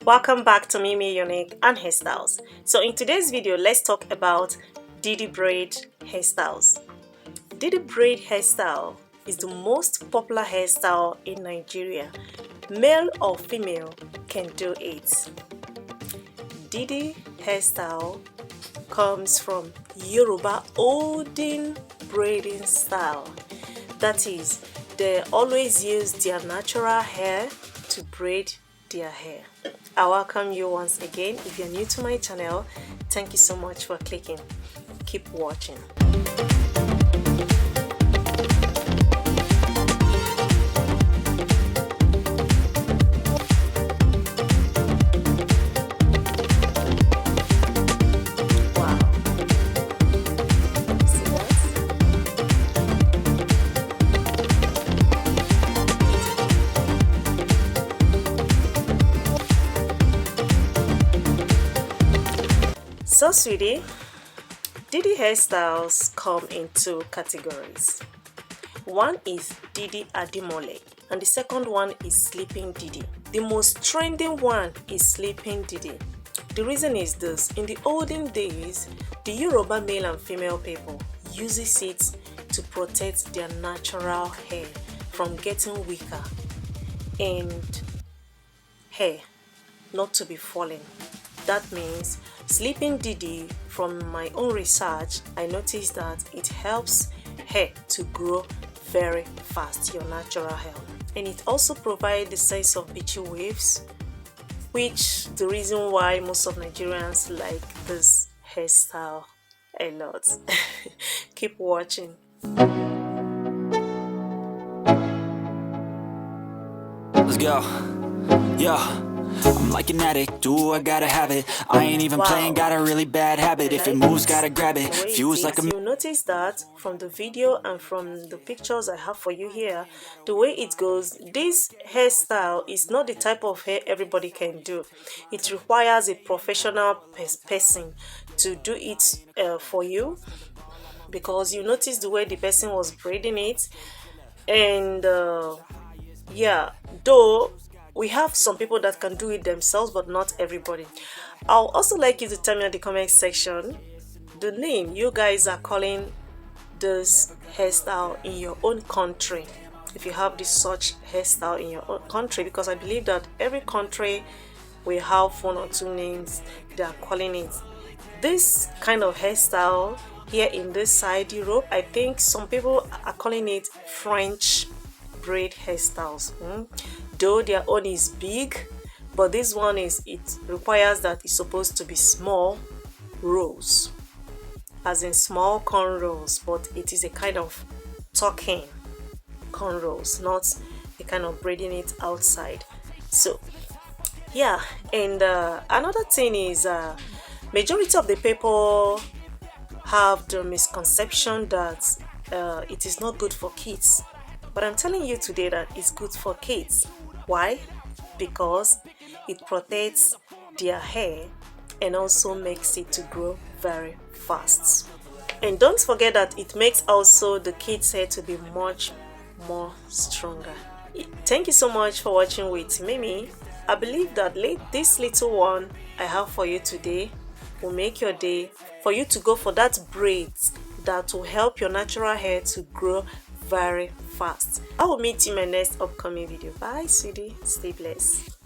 Welcome back to Mimi Unique and Hairstyles. So in today's video, let's talk about Didi Braids Hairstyles. Didi Braid Hairstyle is the most popular hairstyle in Nigeria. Male or female can do it. Didi hairstyle comes from Yoruba olden braiding style. That is, they always use their natural hair to braid their hair. I welcome you once again. If you're new to my channel, thank you so much for clicking. Keep watching. So sweetie, Didi hairstyles come in two categories. One is Didi Adimole and the second one is Sleeping Didi. The most trending one is Sleeping Didi. The reason is this: in the olden days, the Yoruba male and female people uses it to protect their natural hair from getting weaker and hair not to be falling. That means Sleeping Didi, from my own research, I noticed that it helps hair to grow very fast, your natural hair. And it also provides the sense of beachy waves, which the reason why most of Nigerians like this hairstyle a lot. Keep watching. Let's go. Yeah. I'm like an addict, do I gotta have it. I ain't even playing, got a really bad habit. If it moves, gotta grab it. Feels like you notice that from the video and from the pictures I have for you here, the way it goes, this hairstyle is not the type of hair everybody can do. It requires a professional person to do it for you, because you notice the way the person was braiding it. And yeah, though we have some people that can do it themselves, but not everybody. I'll also like you to tell me in the comment section the name you guys are calling this hairstyle in your own country, if you have this such hairstyle in your own country, because I believe that every country will have one or two names they are calling it. This kind of hairstyle here in this side Europe, I think some people are calling it French braid hairstyles. Though their own is big, but this one is, it requires that it's supposed to be small rows, as in small cornrows, but it is a kind of tucking cornrows, not a kind of braiding it outside. So yeah, and another thing is majority of the people have the misconception that it is not good for kids, but I'm telling you today that it's good for kids. Why? Because it protects their hair and also makes it to grow very fast. And don't forget that it makes also the kids' hair to be much more stronger. Thank you so much for watching with Mimi. I believe that this little one I have for you today will make your day, for you to go for that braids that will help your natural hair to grow very fast. I will meet you in my next upcoming video. Bye, sweetie. Stay blessed.